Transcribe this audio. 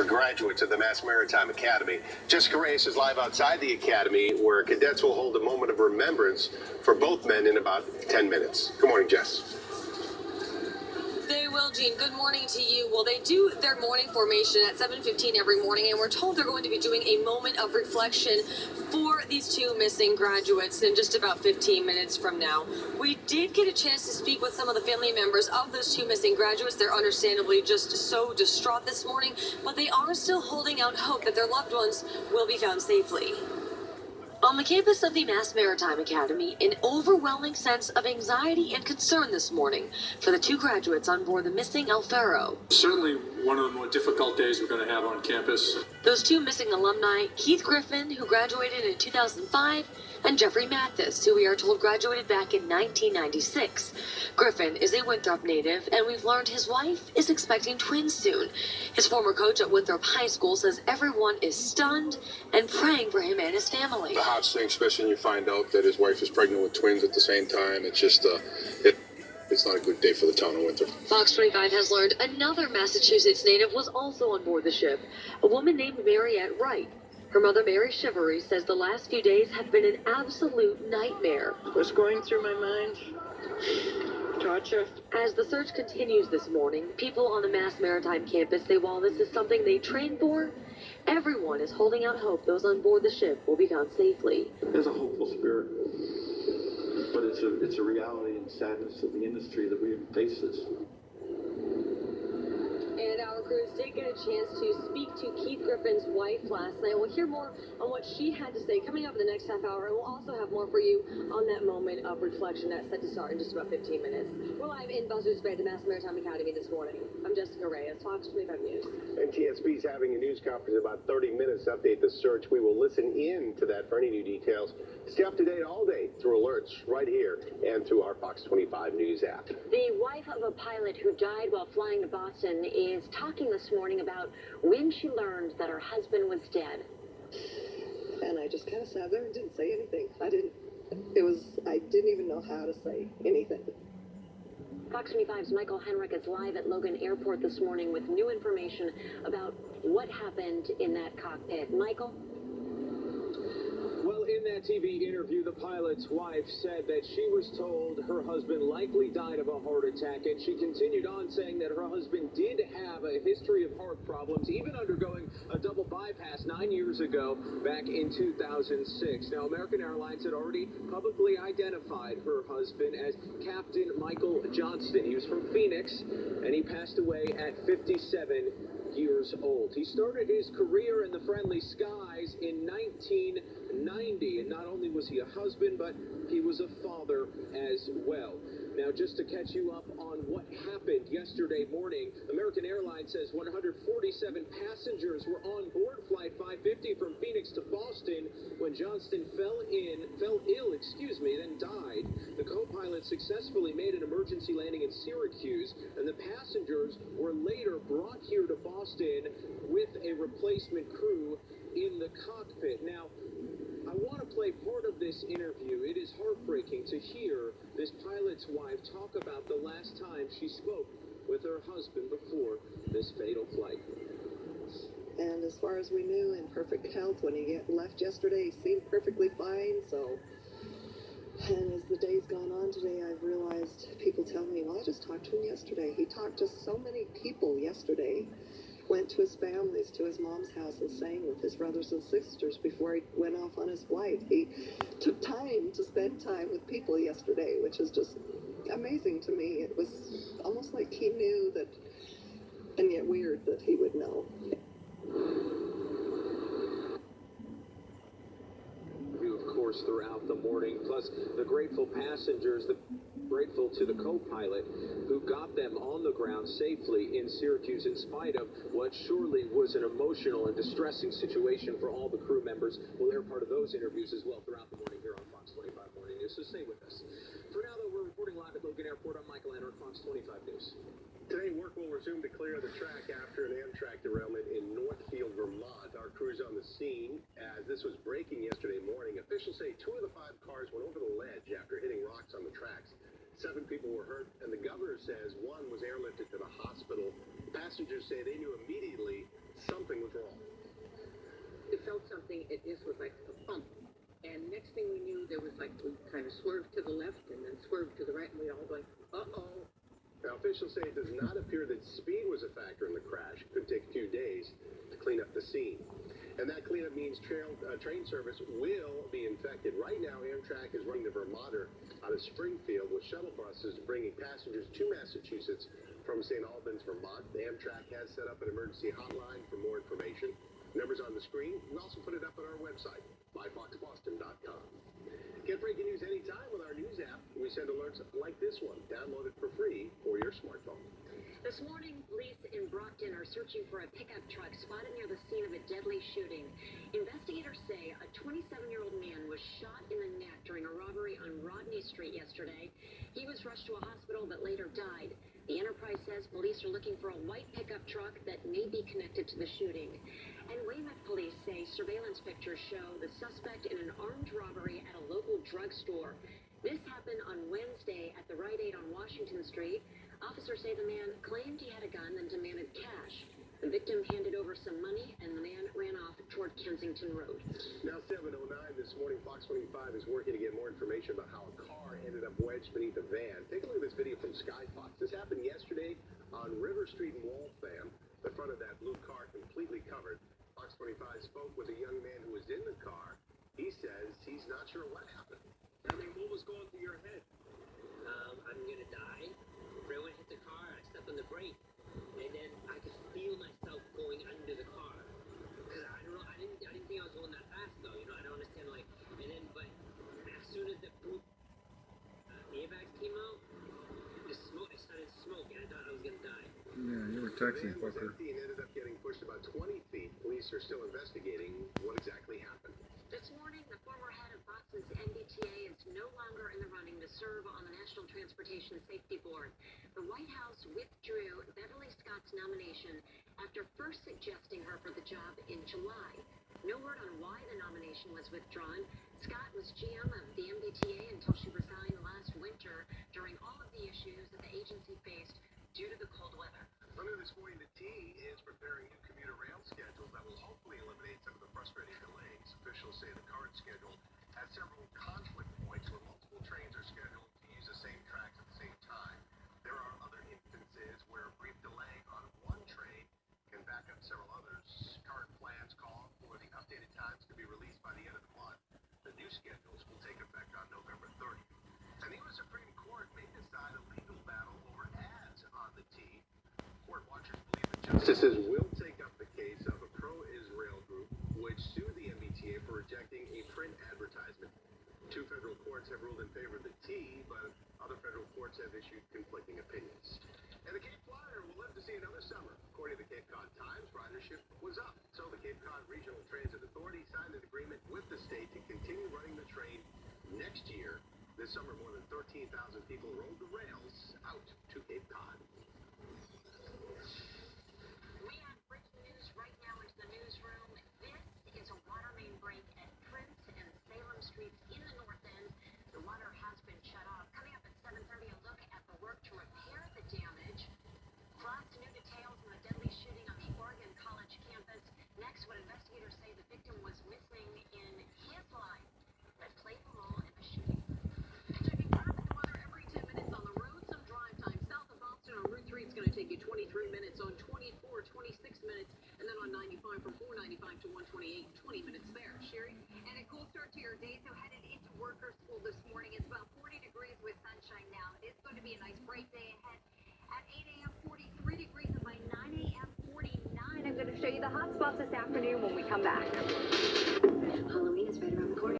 for graduates of the Maritime Academy. Jessica Reyes is live outside the academy, where cadets will hold a moment of remembrance for both men in about 10 minutes. Good morning, Jess. They will, Gene. Good morning to you. Well, they do their morning formation at 7:15 every morning, and we're told they're going to be doing a moment of reflection for these two missing graduates in just about 15 minutes from now. We did get a chance to speak with some of the family members of those two missing graduates. They're understandably just so distraught this morning, but they are still holding out hope that their loved ones will be found safely. On the campus of the Maritime Academy, an overwhelming sense of anxiety and concern this morning for the two graduates on board the missing El Faro. Certainly one of the more difficult days we're going to have on campus. Those two missing alumni, Keith Griffin, who graduated in 2005, and Jeffrey Mathis, who we are told graduated back in 1996. Griffin is a Winthrop native, and we've learned his wife is expecting twins soon. His former coach at Winthrop High School says everyone is stunned and praying for him and his family. The hot thing, especially when you find out that his wife is pregnant with twins at the same time, it's just, it's not a good day for the town of Winthrop. Fox 25 has learned another Massachusetts native was also on board the ship, a woman named Mariette Wright. Her mother, Mary Shivery, says the last few days have been an absolute nightmare. What's going through my mind? Torture. As the search continues this morning, people on the Maritime campus say while this is something they train for, everyone is holding out hope those on board the ship will be found safely. There's a hopeful spirit, but it's a reality and sadness of the industry that we faces. And our crews did get a chance to speak to Keith Griffin's wife last night. We'll hear more on what she had to say coming up in the next half hour, and we'll also have more for you on that moment of reflection that's set to start in just about 15 minutes. We're live in Buzzards Bay at the Maritime Academy this morning. I'm Jessica Reyes, Fox 25 News. And TSB's having a news conference in about 30 minutes to update the search. We will listen in to that for any new details. Stay up to date all day through alerts right here and through our Fox 25 News app. The wife of a pilot who died while flying to Boston is talking this morning about when she learned that her husband was dead. And I just kind of sat there and didn't say anything. I didn't even know how to say anything. Fox 25's Michael Henrik is live at Logan Airport this morning with new information about what happened in that cockpit. Michael? Well, in that TV interview, the pilot's wife said that she was told her husband likely died of a heart attack, and she continued on saying that her husband did have a history of heart problems, even undergoing a double bypass 9 years ago, back in 2006. Now, American Airlines had already publicly identified her husband as Captain Michael Johnston. He was from Phoenix, and he passed away at 57 years old. He started his career in the friendly skies in 1990, and not only was he a husband, but he was a father as well. Now, just to catch you up on what happened yesterday morning, American Airlines says 147 passengers were on board Flight 550 from Phoenix to Boston when Johnston fell ill, then died. The co-pilot successfully made an emergency landing in Syracuse, and the passengers were later brought here to Boston with a replacement crew in the cockpit. Now, I want to play part of this interview. It is heartbreaking to hear this pilot's wife talk about the last time she spoke with her husband before this fatal flight. And as far as we knew, in perfect health. When he left yesterday, he seemed perfectly fine. And as the day's gone on today, I've realized people tell me, well, I just talked to him yesterday. He talked to so many people yesterday. Went to his families, to his mom's house, and sang with his brothers and sisters before he went off on his flight. He took time to spend time with people yesterday, which is just amazing to me. It was almost like he knew that, and yet weird that he would know. Of course, throughout the morning, plus the grateful passengers, grateful to the co-pilot who got them on the ground safely in Syracuse in spite of what surely was an emotional and distressing situation for all the crew members. We'll air part of those interviews as well throughout the morning here on Fox 25 Morning News, so stay with us. For now, though, we're reporting live at Logan Airport. I'm Michael Henrik, Fox 25 News. Today, work will resume to clear the track after an Amtrak derailment in Northfield, Vermont. Our crews on the scene as this was breaking yesterday morning. Officials say 2 of the 5 cars went over the ledge after hitting rocks on the tracks. 7 people were hurt, and the governor says 1 was airlifted to the hospital. Passengers say they knew immediately something withdrawal. It felt something, it just was like a bump. And next thing we knew, there was like, we kind of swerved to the left and then swerved to the right, and we all went, uh-oh. Now, officials say it does not appear that speed was a factor in the crash. It could take a few days to clean up the scene. And that cleanup means train service will be infected. Right now, Amtrak is running the Vermonter out of Springfield with shuttle buses bringing passengers to Massachusetts from St. Albans, Vermont. The Amtrak has set up an emergency hotline for more information. Numbers on the screen. We'll also put it up on our website, myfoxboston.com. Get breaking news anytime with our news app. We send alerts like this one. Download it for free for your smartphone. This morning, police in Brockton are searching for a pickup truck spotted near the scene of a deadly shooting. Investigators say a 27-year-old man was shot in the neck during a robbery on Rodney Street yesterday. He was rushed to a hospital but later died. The Enterprise says police are looking for a white pickup truck that may be connected to the shooting. And Weymouth police say surveillance pictures show the suspect in an armed robbery at a local drugstore. This happened on Wednesday at the Rite Aid on Washington Street. Officers say the man claimed he had a gun and demanded cash. The victim handed over some money and the man ran off toward Kensington Road. Now 7:09 this morning, Fox 25 is working to get more information about how a car ended up wedged beneath a van. Take a look at this video from Sky Fox. This happened yesterday on River Street in Waltham. The front of that blue car completely covered. Fox 25 spoke with a young man who was in the car. He says he's not sure what happened. I mean, what was going through your head? I'm gonna die. Railway hit the car, I stepped on the brake, and then I could feel myself going under the car. Cause I don't know, I didn't think I was going that fast though, you know, I don't understand, like, and then, but as soon as the airbags came out, the smoke, it started smoking, I thought I was gonna die. Yeah, you were texting, the van was fucker. empty and ended up getting pushed about 20 feet. Police are still investigating what exactly happened. This morning, the former head of Boston's MBTA is no longer in the running to serve on the National Transportation Safety Board. The White House withdrew Beverly Scott's nomination after first suggesting her for the job in July. No word on why the nomination was withdrawn. Scott was GM of the MBTA until she resigned last winter during all of the issues that the agency faced due to the cold weather. Earlier this morning, the T is preparing new commuter rail schedules that will hopefully eliminate some of the frustrating delays. Officials say the current schedule has several conflict points where multiple trains are scheduled to use the same tracks at the same time. There are other instances where a brief delay on one train can back up several others. Current plans call for the updated times to be released by the end of the month. The new schedules will take effect on November 30th. And the U.S. Supreme Court may decide a legal battle over ads on the T. Court watchers believe that justices will take up the case of a pro-Israel group which sued the MBTA for rejecting a print advertisement. Two federal courts have ruled in favor of the T, but other federal courts have issued conflicting opinions. And the Cape Flyer will live to see another summer. According to the Cape Cod Times, ridership was up. So the Cape Cod Regional Transit Authority signed an agreement with the state to continue running the train next year. This summer, more than 13,000 people rode the rails out to Cape Cod. We have breaking news right now into the newsroom. This is a water main break at Prince and Salem Streets in the North End. The water has been shut off. Coming up at 7:30, a look at the work to repair the damage. Plus, new details on the deadly shooting on the Oregon College campus. Next, what investigators say the victim was missing in his life that played the role in the shooting. And checking traffic and weather every 10 minutes on the road. Some drive time south of Boston on Route 3. It's going to take you 23 minutes, on 24, 26 minutes, and then on 95 from 495 to 128, 20 minutes there. Sherry? And a cool start to your day, so headed into worker school this morning. It's about 40 degrees with sunshine now. It is going to be a nice break day ahead. At 8 a.m., 43 degrees, and by 9 a.m., 49. I'm going to show you the hot spots this afternoon when we come back. Halloween is right around the corner.